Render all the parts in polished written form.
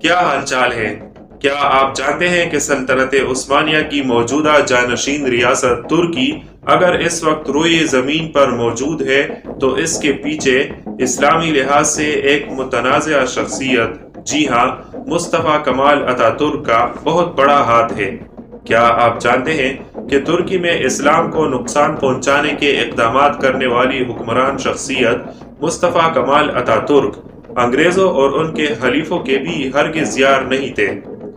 کیا حال چال ہے؟ کیا آپ جانتے ہیں کہ سلطنت عثمانیہ کی موجودہ جانشین ریاست ترکی اگر اس وقت روئے زمین پر موجود ہے تو اس کے پیچھے اسلامی لحاظ سے ایک متنازع شخصیت، جی ہاں، مصطفیٰ کمال اتاترک کا بہت بڑا ہاتھ ہے۔ کیا آپ جانتے ہیں کہ ترکی میں اسلام کو نقصان پہنچانے کے اقدامات کرنے والی حکمران شخصیت مصطفیٰ کمال اتاترک انگریزوں اور ان کے حلیفوں کے بھی ہرگز یار نہیں تھے،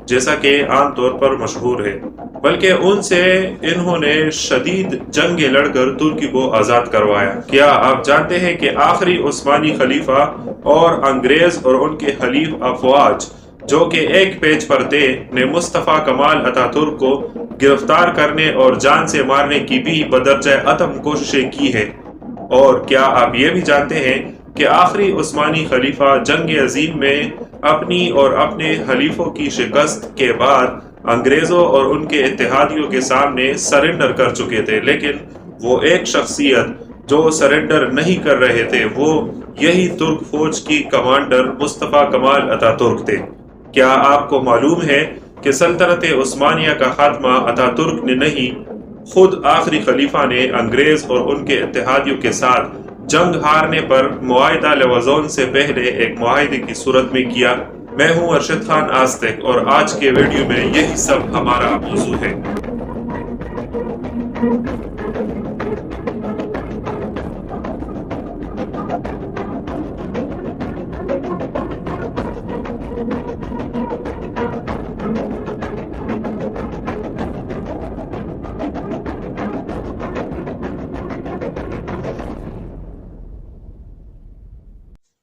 جیسا کہ عام طور پر مشہور ہے، بلکہ ان سے انہوں نے شدید جنگیں لڑ کر ترکی کو آزاد کروایا۔ کیا آپ جانتے ہیں کہ آخری عثمانی خلیفہ اور انگریز اور ان کے حلیف افواج جو کہ ایک پیج پر تھے نے مصطفیٰ کمال اتاترک کو گرفتار کرنے اور جان سے مارنے کی بھی بدرجہ عدم کوششیں کی ہیں؟ اور کیا آپ یہ بھی جانتے ہیں کہ آخری عثمانی خلیفہ جنگ عظیم میں اپنی اور اپنے حلیفوں کی شکست کے بعد انگریزوں اور ان کے اتحادیوں کے سامنے سرنڈر کر چکے تھے، لیکن وہ ایک شخصیت جو سرنڈر نہیں کر رہے تھے وہ یہی ترک فوج کی کمانڈر مصطفیٰ کمال اتاترک تھے۔ کیا آپ کو معلوم ہے کہ سلطنت عثمانیہ کا خاتمہ اتاترک نے نہیں، خود آخری خلیفہ نے انگریز اور ان کے اتحادیوں کے ساتھ جنگ ہارنے پر معاہدہ لوزون سے پہلے ایک معاہدے کی صورت میں کیا۔ میں ہوں ارشد خان آستک اور آج کے ویڈیو میں یہی سب ہمارا موضوع ہے۔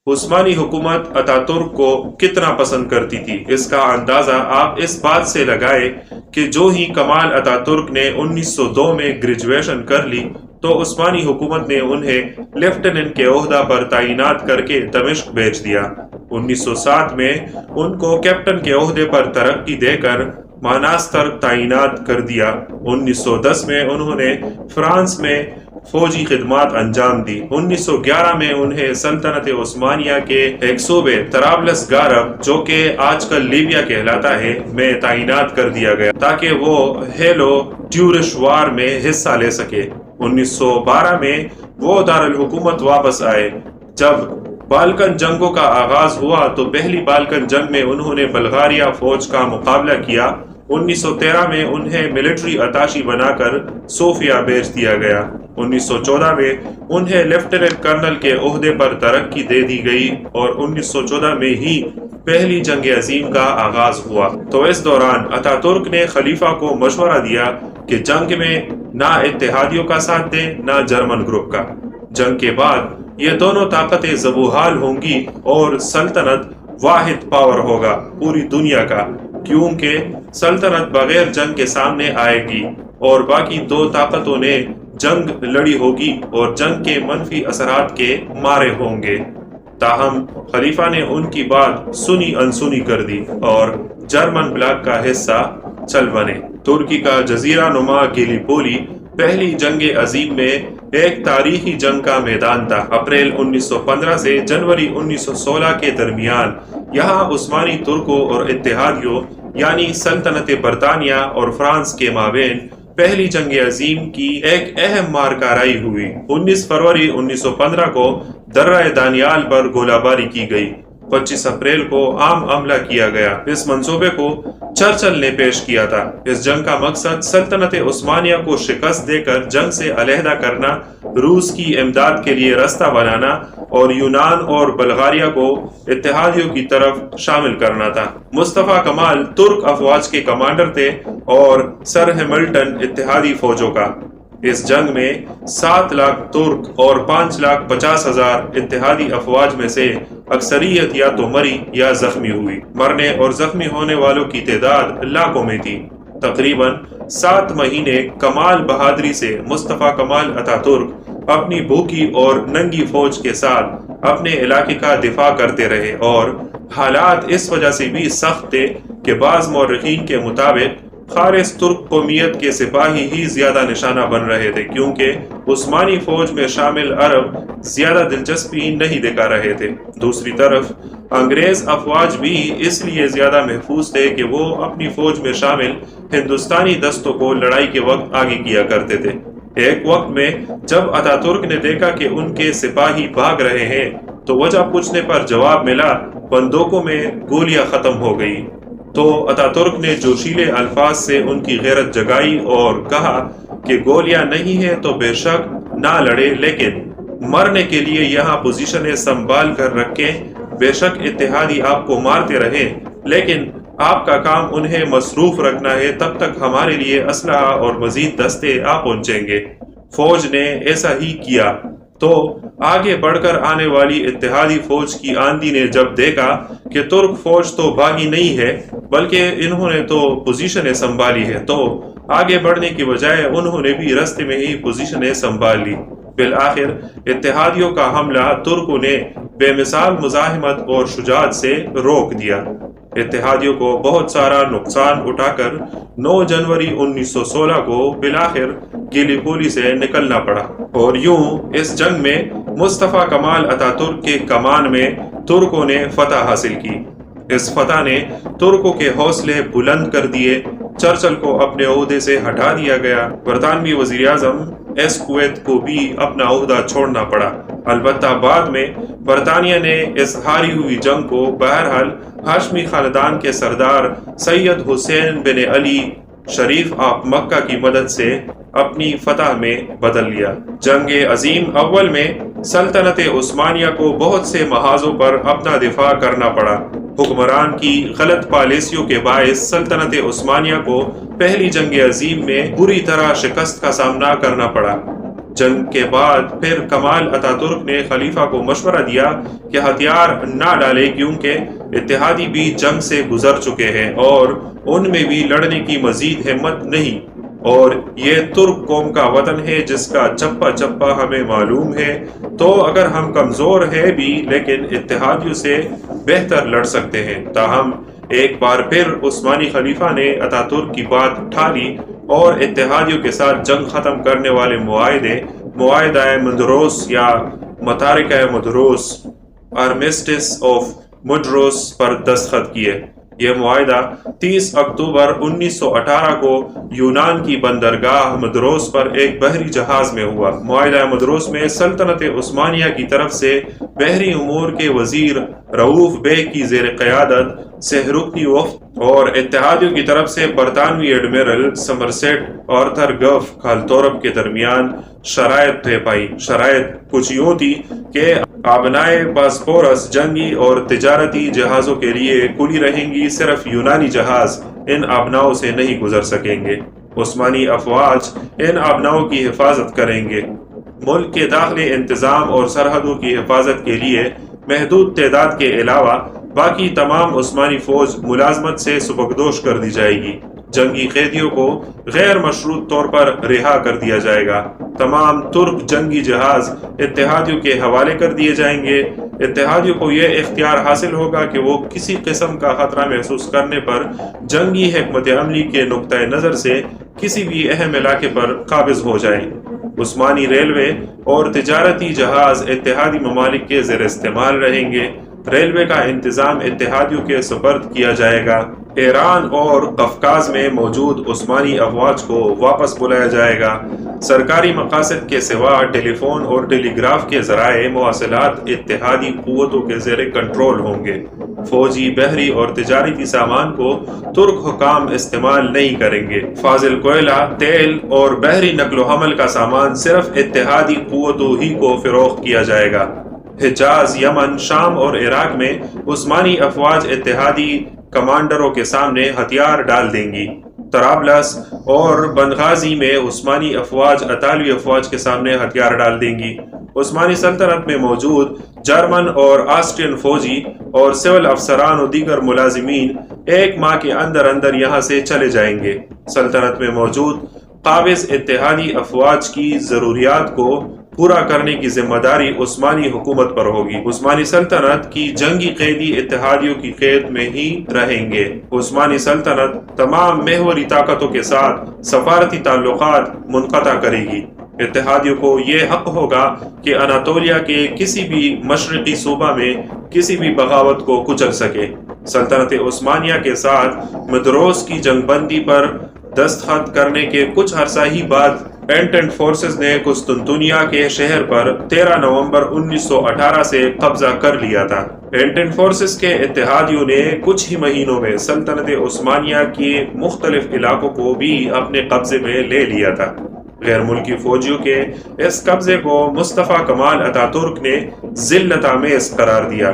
عثمانی حکومت اتاترک کو کتنا پسند کرتی تھی، اس کا اندازہ آپ اس بات سے لگائے کہ جو ہی کمال اتاترک نے 1902 میں گریجویشن کر لی تو عثمانی حکومت نے انہیں لیفٹیننٹ کے عہدہ پر تعینات کر کے دمشق بھیج دیا۔ 1907 میں ان کو کیپٹن کے عہدے پر ترقی دے کر ماناستر تعینات کر دیا۔ 1910 میں انہوں نے فرانس میں فوجی خدمات انجام دی۔ 1911 میں انہیں سلطنت عثمانیہ کے ایک صوبے طرابلس غارب، جو کہ آج کل لیبیا کہلاتا ہے، میں تعینات کر دیا گیا تاکہ وہ ہیلو ٹیورش وار میں حصہ لے سکے۔ 1912 میں وہ دارالحکومت واپس آئے۔ جب بالکن جنگوں کا آغاز ہوا تو پہلی بالکن جنگ میں انہوں نے بلغاریہ فوج کا مقابلہ کیا۔ 1913 میں انہیں ملٹری اتاشی بنا کر صوفیہ بھیج دیا گیا۔ 1914 میں انہیں لیفٹیننٹ کرنل کے عہدے پر ترقی دے دی گئی اور 1914 میں ہی پہلی جنگ عظیم کا آغاز ہوا۔ تو اس دوران اتاترک نے خلیفہ کو مشورہ دیا کہ جنگ میں نہ اتحادیوں کا ساتھ دیں نہ جرمن گروپ کا۔ جنگ کے بعد یہ دونوں طاقتیں زبوحال ہوں گی اور سلطنت واحد پاور ہوگا پوری دنیا کا، کیونکہ سلطنت بغیر جنگ کے سامنے آئے گی اور باقی دو طاقتوں نے جنگ لڑی ہوگی اور جنگ کے منفی اثرات کے مارے ہوں گے۔ تاہم خلیفہ نے ان کی بات سنی انسنی کر دی اور جرمن بلاک کا حصہ چل بنے۔ ترکی کا جزیرہ نما گیلی پولی پہلی جنگ عظیم میں ایک تاریخی جنگ کا میدان تھا۔ اپریل 1915 سے جنوری 1916 کے درمیان یہاں عثمانی ترکوں اور اتحادیوں یعنی سلطنت برطانیہ اور فرانس کے مابین پہلی جنگ عظیم کی ایک اہم مارکارائی ہوئی۔ 19 فروری 1915 کو درہ دانیال پر گولہ باری کی گئی۔ 25 اپریل کو عام حملہ کیا گیا۔ اس منصوبے کو چرچل نے پیش کیا تھا۔ اس جنگ کا مقصد سلطنت عثمانیہ کو شکست دے کر جنگ سے علیحدہ کرنا، روس کی امداد کے لیے رستہ بنانا اور یونان اور بلغاریہ کو اتحادیوں کی طرف شامل کرنا تھا۔ مصطفیٰ کمال ترک افواج کے کمانڈر تھے اور سر ہیملٹن اتحادی فوجوں کا۔ اس جنگ میں 7 لاکھ ترک اور 5,50,000 اتحادی افواج میں سے اکثریت یا تو مری یا زخمی ہوئی۔ مرنے اور زخمی ہونے والوں کی تعداد لاکھوں میں تھی۔ تقریباً 7 مہینے کمال بہادری سے مصطفیٰ کمال اتاترک اپنی بھوکی اور ننگی فوج کے ساتھ اپنے علاقے کا دفاع کرتے رہے اور حالات اس وجہ سے بھی سخت تھے کہ بعض مورخین کے مطابق خالص ترک قومیت کے سپاہی ہی زیادہ نشانہ بن رہے تھے، کیونکہ عثمانی فوج میں شامل عرب زیادہ دلچسپی نہیں دکھا رہے تھے۔ دوسری طرف انگریز افواج بھی اس لیے زیادہ محفوظ تھے کہ وہ اپنی فوج میں شامل ہندوستانی دستوں کو لڑائی کے وقت آگے کیا کرتے تھے۔ ایک وقت میں جب اتاترک نے دیکھا کہ ان کے سپاہی بھاگ رہے ہیں تو وجہ پوچھنے پر جواب ملا، بندوقوں میں گولیاں ختم ہو گئی۔ تو اتاترک نے جوشیلے الفاظ سے ان کی غیرت جگائی اور کہا کہ گولیاں نہیں ہیں تو بے شک نہ لڑے، لیکن مرنے کے لیے یہاں پوزیشنیں سنبھال کر رکھیں۔ بے شک اتحادی آپ کو مارتے رہیں، لیکن آپ کا کام انہیں مصروف رکھنا ہے، تب تک ہمارے لیے اسلحہ اور مزید دستے آ پہنچیں گے۔ فوج نے ایسا ہی کیا۔ تو آگے بڑھ کر آنے والی اتحادی فوج کی آندھی نے جب دیکھا کہ ترک فوج تو بھاگی نہیں ہے بلکہ انہوں نے تو پوزیشنیں سنبھالی ہے، تو آگے بڑھنے کی بجائے انہوں نے بھی رستے میں ہی پوزیشنیں سنبھال لی۔ بالآخر اتحادیوں کا حملہ ترکوں نے بے مثال مزاحمت اور شجاعت سے روک دیا۔ اتحادیوں کو بہت سارا نقصان اٹھا کر 9 جنوری 1916 کو بالآخر گیلی پولی سے نکلنا پڑا، اور یوں اس جنگ میں مصطفیٰ کمال اتاترک کے کمان میں ترکوں نے فتح حاصل کی۔ اس فتح نے ترکوں کے حوصلے بلند کر دیے۔ چرچل کو اپنے عہدے سے ہٹا دیا گیا۔ برطانوی وزیر اعظم ایسکویت کو بھی اپنا عہدہ چھوڑنا پڑا۔ البتہ بعد میں برطانیہ نے اس ہاری ہوئی جنگ کو بہرحال ہاشمی خاندان کے سردار سید حسین بن علی شریف آف مکہ کی مدد سے اپنی فتح میں بدل لیا۔ جنگ عظیم اول میں سلطنت عثمانیہ کو بہت سے محاذوں پر اپنا دفاع کرنا پڑا۔ حکمران کی غلط پالیسیوں کے باعث سلطنت عثمانیہ کو پہلی جنگ عظیم میں بری طرح شکست کا سامنا کرنا پڑا۔ جنگ کے بعد پھر کمال اتاترک نے خلیفہ کو مشورہ دیا کہ ہتھیار نہ ڈالے، کیونکہ اتحادی بھی جنگ سے گزر چکے ہیں اور ان میں بھی لڑنے کی مزید ہمت نہیں، اور یہ ترک قوم کا وطن ہے جس کا چپا چپا ہمیں معلوم ہے، تو اگر ہم کمزور ہیں بھی لیکن اتحادیوں سے بہتر لڑ سکتے ہیں۔ تاہم ایک بار پھر عثمانی خلیفہ نے اتاترک کی بات ٹھالی اور اتحادیوں کے ساتھ جنگ ختم کرنے والے معاہدہ مدروس یا متارکہ مدروس آرمیسٹس آف مدروس پر دستخط کیے۔ یہ معاہدہ 30 اکتوبر 1918 کو یونان کی بندرگاہ مدروس پر ایک بحری جہاز میں ہوا۔ معاہدہ مدروس میں سلطنت عثمانیہ کی طرف سے بحری امور کے وزیر رؤوف بیگ کی زیر قیادت سہ رکنی وفد اور اتحادیوں کی طرف سے برطانوی ایڈمرل سمرسیٹ آرتھر گف کالتورپ کے درمیان شرائط طے پائی۔ شرائط کچھ یوں تھی کہ آبنائے باسفورس جنگی اور تجارتی جہازوں کے لیے کھلی رہیں گی، صرف یونانی جہاز ان آبناؤں سے نہیں گزر سکیں گے۔ عثمانی افواج ان آبناؤں کی حفاظت کریں گے۔ ملک کے داخلی انتظام اور سرحدوں کی حفاظت کے لیے محدود تعداد کے علاوہ باقی تمام عثمانی فوج ملازمت سے سبکدوش کر دی جائے گی۔ جنگی قیدیوں کو غیر مشروط طور پر رہا کر دیا جائے گا۔ تمام ترک جنگی جہاز اتحادیوں کے حوالے کر دیے جائیں گے۔ اتحادیوں کو یہ اختیار حاصل ہوگا کہ وہ کسی قسم کا خطرہ محسوس کرنے پر جنگی حکمت عملی کے نقطۂ نظر سے کسی بھی اہم علاقے پر قابض ہو جائیں۔ عثمانی ریلوے اور تجارتی جہاز اتحادی ممالک کے زیر استعمال رہیں گے۔ ریلوے کا انتظام اتحادیوں کے سپرد کیا جائے گا۔ ایران اور قفقاز میں موجود عثمانی افواج کو واپس بلایا جائے گا۔ سرکاری مقاصد کے سوا ٹیلی فون اور ٹیلی گراف کے ذرائع مواصلات اتحادی قوتوں کے زیر کنٹرول ہوں گے۔ فوجی، بحری اور تجارتی سامان کو ترک حکام استعمال نہیں کریں گے۔ فاضل کوئلہ، تیل اور بحری نقل و حمل کا سامان صرف اتحادی قوتوں ہی کو فروخت کیا جائے گا۔ حجاز، یمن، شام اور عراق میں عثمانی افواج اتحادی کمانڈروں کے سامنے ہتھیار ڈال دیں گی۔ طرابلس اور بنغازی میں عثمانی افواج اطالوی افواج کے سامنے ہتھیار ڈال دیں گی۔ عثمانی سلطنت میں موجود جرمن اور آسٹرین فوجی اور سول افسران و دیگر ملازمین 1 ماہ کے اندر اندر یہاں سے چلے جائیں گے۔ سلطنت میں موجود قابض اتحادی افواج کی ضروریات کو پورا کرنے کی ذمہ داری عثمانی حکومت پر ہوگی۔ عثمانی سلطنت کی جنگی قیدی اتحادیوں کی قید میں ہی رہیں گے۔ عثمانی سلطنت تمام محوری طاقتوں کے ساتھ سفارتی تعلقات منقطع کرے گی۔ اتحادیوں کو یہ حق ہوگا کہ اناطولیہ کے کسی بھی مشرقی صوبہ میں کسی بھی بغاوت کو کچل سکے۔ سلطنت عثمانیہ کے ساتھ مدروس کی جنگ بندی پر دستخط کرنے کے کچھ عرصہ ہی بعد اینٹنٹ فورسز نے قسطنطنیہ کے شہر پر 13 نومبر 1918 سے قبضہ کر لیا تھا۔ اینٹنٹ فورسز کے اتحادیوں نے کچھ ہی مہینوں میں سلطنت عثمانیہ کے مختلف علاقوں کو بھی اپنے قبضے میں لے لیا تھا۔ غیر ملکی فوجیوں کے اس قبضے کو مصطفیٰ کمال اتاترک نے ذلت آمیز قرار دیا۔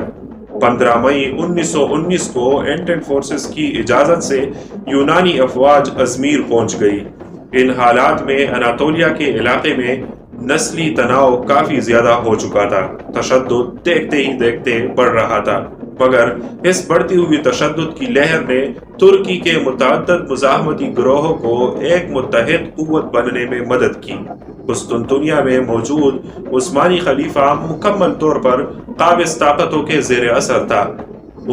15 مئی 1919 کو اینٹنٹ فورسز کی اجازت سے یونانی افواج ازمیر پہنچ گئی۔ ان حالات میں اناطولیہ کے علاقے میں نسلی تناؤ کافی زیادہ ہو چکا تھا۔ تشدد دیکھتے ہی دیکھتے بڑھ رہا تھا، مگر اس بڑھتی ہوئی تشدد کی لہر نے ترکی کے متعدد مزاحمتی گروہوں کو ایک متحد قوت بننے میں مدد کی۔ قسطنطنیہ میں موجود عثمانی خلیفہ مکمل طور پر قابض طاقتوں کے زیر اثر تھا۔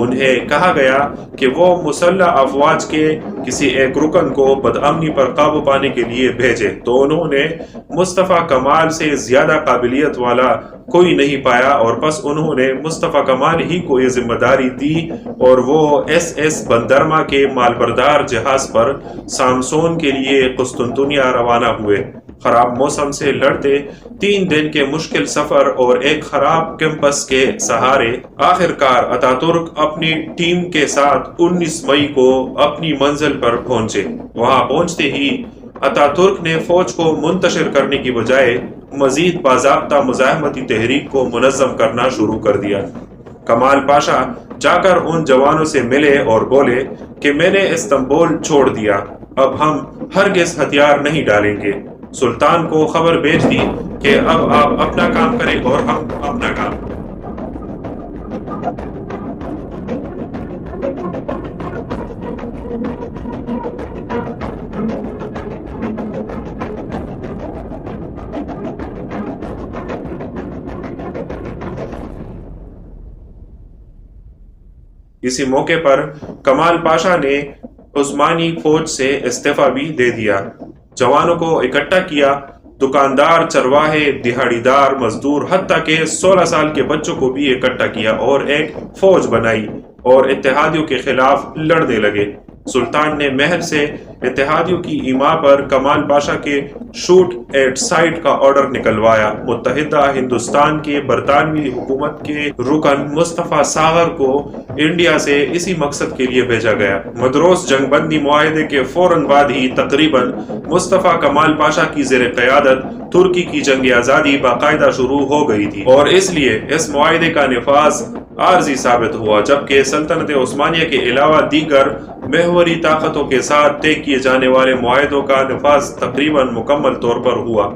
انہیں کہا گیا کہ وہ مسلح افواج کے کسی ایک رکن کو بدامنی پر قابو پانے کے لیے بھیجے، تو انہوں نے مصطفیٰ کمال سے زیادہ قابلیت والا کوئی نہیں پایا، اور پس انہوں نے مصطفیٰ کمال ہی کو یہ ذمہ داری دی اور وہ ایس بندرما کے مالبردار جہاز پر سامسون کے لیے قسطنطنیہ روانہ ہوئے۔ خراب موسم سے لڑتے 3 دن کے مشکل سفر اور ایک خراب کیمپس کے سہارے آخرکار اتاترک اپنی ٹیم کے ساتھ 19 مئی کو اپنی منزل پر پہنچے۔ وہاں پہنچتے ہی اتاترک نے فوج کو منتشر کرنے کی بجائے مزید باضابطہ مزاحمتی تحریک کو منظم کرنا شروع کر دیا۔ کمال پاشا جا کر ان جوانوں سے ملے اور بولے کہ میں نے استنبول چھوڑ دیا، اب ہم ہرگز ہتھیار نہیں ڈالیں گے۔ سلطان کو خبر بھیج دی کہ اب آپ اپنا کام کریں اور ہم اپنا کام۔ اسی موقع پر کمال پاشا نے عثمانی فوج سے استعفیٰ بھی دے دیا۔ جوانوں کو اکٹھا کیا، دکاندار، چرواہے، دہاڑی دار، مزدور، حتیٰ کہ 16 سال کے بچوں کو بھی اکٹھا کیا اور ایک فوج بنائی اور اتحادیوں کے خلاف لڑنے لگے۔ سلطان نے محل سے اتحادیوں کی ایما پر کمال پاشا کے شوٹ ایٹ سائٹ کا آرڈر نکلوایا۔ متحدہ ہندوستان کے برطانوی حکومت کے رکن مصطفیٰ ساغر کو انڈیا سے اسی مقصد کے لیے بھیجا گیا۔ مدروس جنگ بندی معاہدے کے فوراً بعد ہی تقریباً مصطفیٰ کمال پاشا کی زیر قیادت ترکی کی جنگ آزادی باقاعدہ شروع ہو گئی تھی، اور اس لیے اس معاہدے کا نفاذ عارضی ثابت ہوا، جبکہ سلطنت عثمانیہ کے علاوہ دیگر محوری طاقتوں کے ساتھ طے کیے جانے والے معاہدوں کا نفاذ تقریباً مکمل طور پر ہوا۔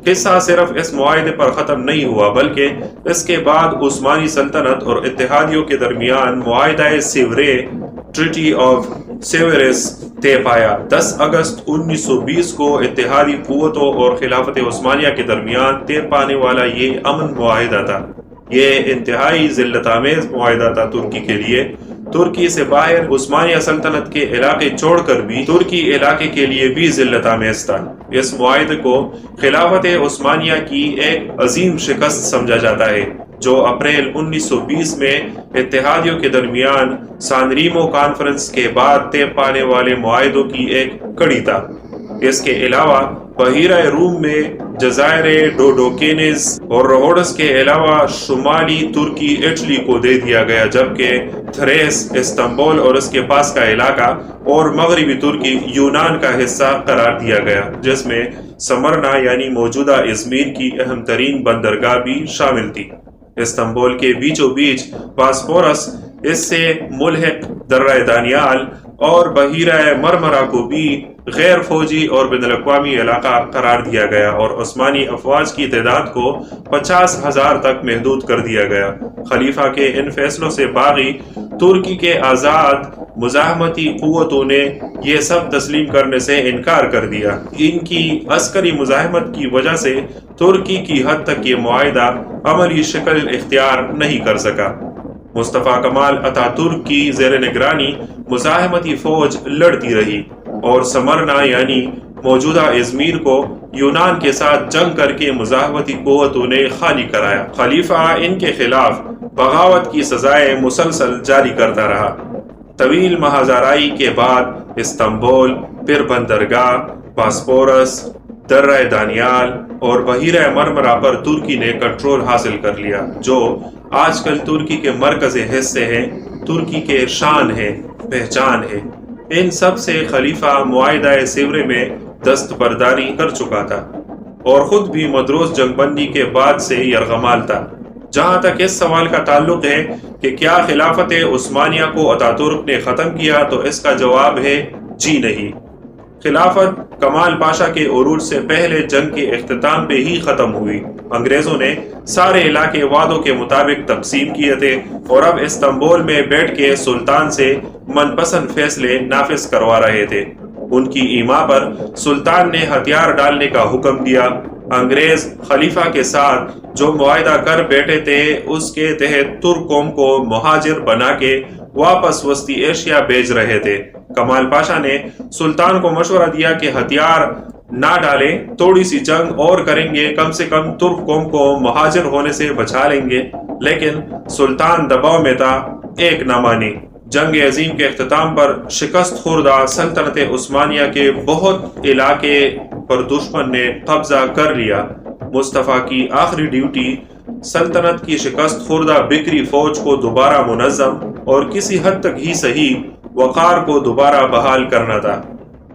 قصہ صرف اس معاہدے پر ختم نہیں ہوا، بلکہ اس کے بعد عثمانی سلطنت اور اتحادیوں کے درمیان معاہدہ سیورے، ٹریٹی آف سیوریس طے پایا۔ 10 اگست 1920 کو اتحادی قوتوں اور خلافت عثمانیہ کے درمیان طے پانے والا یہ امن معاہدہ تھا۔ یہ انتہائی ذلت آمیز معاہدہ تھا ترکی کے لیے۔ ترکی سے باہر عثمانیہ سلطنت کے علاقے چھوڑ کر بھی ترکی علاقے کے لیے بھی ذلت آمیز تھا۔ اس معاہدے کو خلافت عثمانیہ کی ایک عظیم شکست سمجھا جاتا ہے، جو اپریل 1920 میں اتحادیوں کے درمیان سان ریمو کانفرنس کے بعد طے پانے والے معاہدوں کی ایک کڑی تھا۔ اس کے علاوہ بحیرہ روم میں جزائر ڈوڈوکینز اور روڈس کے علاوہ شمالی ترکی اٹلی کو دے دیا گیا، جبکہ تھریس، استنبول اور اس کے پاس کا علاقہ اور مغربی ترکی یونان کا حصہ قرار دیا گیا، جس میں سمرنا یعنی موجودہ ازمیر کی اہم ترین بندرگاہ بھی شامل تھی۔ استنبول کے بیچوں بیچ باسفورس، اس سے ملحق درہ دانیال اور بحیرہ مرمرہ کو بھی غیر فوجی اور بین الاقوامی علاقہ قرار دیا گیا اور عثمانی افواج کی تعداد کو 50,000 تک محدود کر دیا گیا۔ خلیفہ کے ان فیصلوں سے باغی ترکی کے آزاد مزاحمتی قوتوں نے یہ سب تسلیم کرنے سے انکار کر دیا۔ ان کی عسکری مزاحمت کی وجہ سے ترکی کی حد تک یہ معاہدہ عملی شکل اختیار نہیں کر سکا۔ مصطفیٰ کمال اتاتورک کی زیر نگرانی مزاحمتی فوج لڑتی رہی اور سمرنا یعنی موجودہ ازمیر کو یونان کے ساتھ جنگ کر کے مزاحمتی قوتوں نے خالی کرایا۔ خلیفہ ان کے خلاف بغاوت کی سزائیں مسلسل جاری کرتا رہا۔ طویل مہاجرائی کے بعد استنبول، پھر بندرگاہ، باسپورس، درہ دانیال اور بحیرہ مرمرہ پر ترکی نے کنٹرول حاصل کر لیا، جو آج کل ترکی کے مرکزی حصے ہیں، ترکی کے شان ہے، پہچان ہے۔ ان سب سے خلیفہ معاہدہ سیورے میں دستبرداری کر چکا تھا اور خود بھی مدروس جنگ بندی کے بعد سے یرغمال تھا۔ جہاں تک اس سوال کا تعلق ہے کہ کیا خلافت عثمانیہ کو اتاتورک نے ختم کیا، تو اس کا جواب ہے جی نہیں۔ خلافت کمال پاشا کے عروج سے پہلے جنگ کے اختتام پہ ہی ختم ہوئی۔ انگریزوں نے سارے علاقے وعدوں کے مطابق تقسیم کیے تھے اور اب استنبول میں بیٹھ کے سلطان سے من پسند فیصلے نافذ کروا رہے تھے۔ ان کی ایما پر سلطان نے ہتھیار ڈالنے کا حکم دیا۔ انگریز خلیفہ کے ساتھ جو معاہدہ کر بیٹھے تھے اس کے تحت ترک قوم کو مہاجر بنا کے واپس وسطی ایشیا بھیج رہے تھے۔ کمال پاشا نے سلطان کو مشورہ دیا کہ ہتھیار نہ ڈالیں، تھوڑی سی جنگ اور کریں گے، کم سے کم ترک قوم کو مہاجر ہونے سے بچا لیں گے، لیکن سلطان دباؤ میں تھا، ایک نہ مانی۔ جنگ عظیم کے اختتام پر شکست خوردہ سلطنت عثمانیہ کے بہت علاقے پر دشمن نے قبضہ کر لیا۔ مصطفیٰ کی آخری ڈیوٹی سلطنت کی شکست خوردہ بکری فوج کو دوبارہ منظم اور کسی حد تک ہی صحیح وقار کو دوبارہ بحال کرنا تھا۔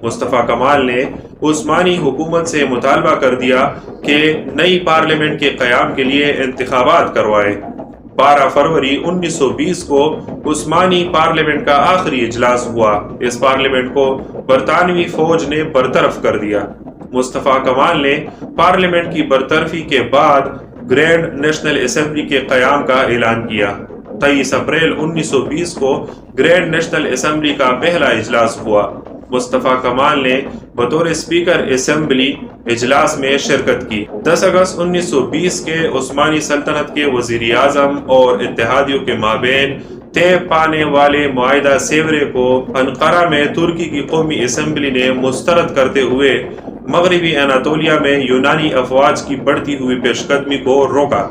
مصطفیٰ کمال نے عثمانی حکومت سے مطالبہ کر دیا کہ نئی پارلیمنٹ کے قیام کے لیے انتخابات کروائے۔ 12 فروری 1920 کو عثمانی پارلیمنٹ کا آخری اجلاس ہوا۔ اس پارلیمنٹ کو برطانوی فوج نے برطرف کر دیا۔ مصطفیٰ کمال نے پارلیمنٹ کی برطرفی کے بعد گرینڈ نیشنل اسمبلی کے قیام کا اعلان کیا۔ 23 اپریل 1920 کو گرینڈ نیشنل اسمبلی کا پہلا اجلاس ہوا۔ مصطفیٰ کمال نے بطور اسپیکر اسمبلی اجلاس میں شرکت کی۔ 10 اگست 1920 کے عثمانی سلطنت کے وزیر اعظم اور اتحادیوں کے مابین طے پانے والے معاہدہ سیورے کو انقرہ میں ترکی کی قومی اسمبلی نے مسترد کرتے ہوئے مغربی اناطولیہ میں یونانی افواج کی بڑھتی ہوئی پیش قدمی کو روکا۔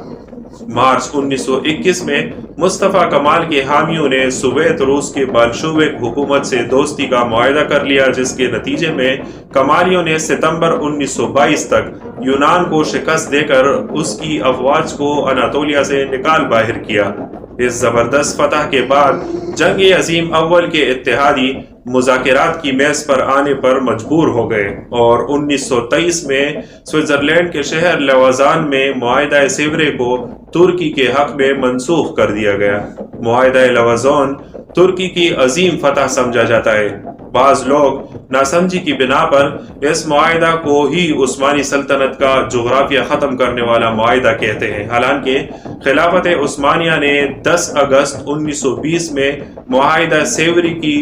مارچ 1921 میں مصطفیٰ کمال کے حامیوں نے سوویت روس کے بلشوک حکومت سے دوستی کا معاہدہ کر لیا، جس کے نتیجے میں کمالیوں نے ستمبر 1922 تک یونان کو شکست دے کر اس کی افواج کو اناطولیہ سے نکال باہر کیا۔ اس زبردست فتح کے بعد جنگ عظیم اول کے اتحادی مذاکرات کی میز پر آنے پر مجبور ہو گئے اور 1923 میں سوئٹزرلینڈ کے شہر لوازان میں معاہدہ سیورے کو ترکی کے حق میں منسوخ کر دیا گیا۔ معاہدہ لوازان ترکی کی عظیم فتح سمجھا جاتا ہے۔ بعض لوگ ناسمجھی کی بنا پر اس معاہدہ کو ہی عثمانی سلطنت کا جغرافیہ ختم کرنے والا معاہدہ کہتے ہیں، حالانکہ خلافت عثمانیہ نے 10 اگست 1920 میں معاہدہ سیوری کی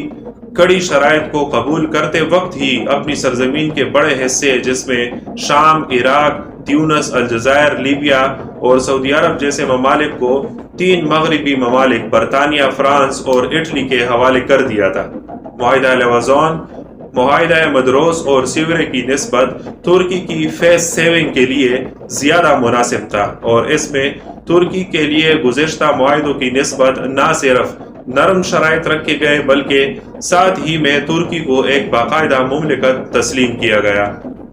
کڑی شرائط کو قبول کرتے وقت ہی اپنی سرزمین کے بڑے حصے جس میں شام، عراق، تیونس، الجزائر، لیبیا اور سعودی عرب جیسے ممالک کو 3 مغربی ممالک برطانیہ، فرانس اور اٹلی کے حوالے کر دیا تھا۔ معاہدہ لوازان معاہدہ مدروس اور سیورے کی نسبت ترکی کی فیس سیونگ کے لیے زیادہ مناسب تھا اور اس میں ترکی کے لیے گزشتہ معاہدوں کی نسبت نہ صرف نرم شرائط رکھے گئے بلکہ ساتھ ہی میں ترکی کو ایک باقاعدہ مملکت تسلیم کیا گیا۔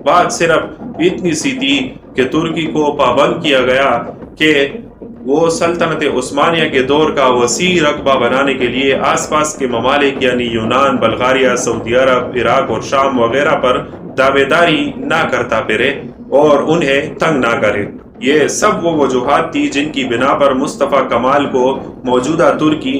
بات صرف اتنی سی تھی کہ ترکی کو پابند کیا گیا کہ وہ سلطنت عثمانیہ کے دور کا وسیع رقبہ بنانے کے لیے آس پاس کے ممالک یعنی یونان، بلغاریہ، سعودی عرب، عراق اور شام وغیرہ پر دعوے داری نہ کرتا پھرے اور انہیں تنگ نہ کرے۔ یہ سب وہ وجوہات تھی جن کی بنا پر مصطفیٰ کمال کو موجودہ ترکی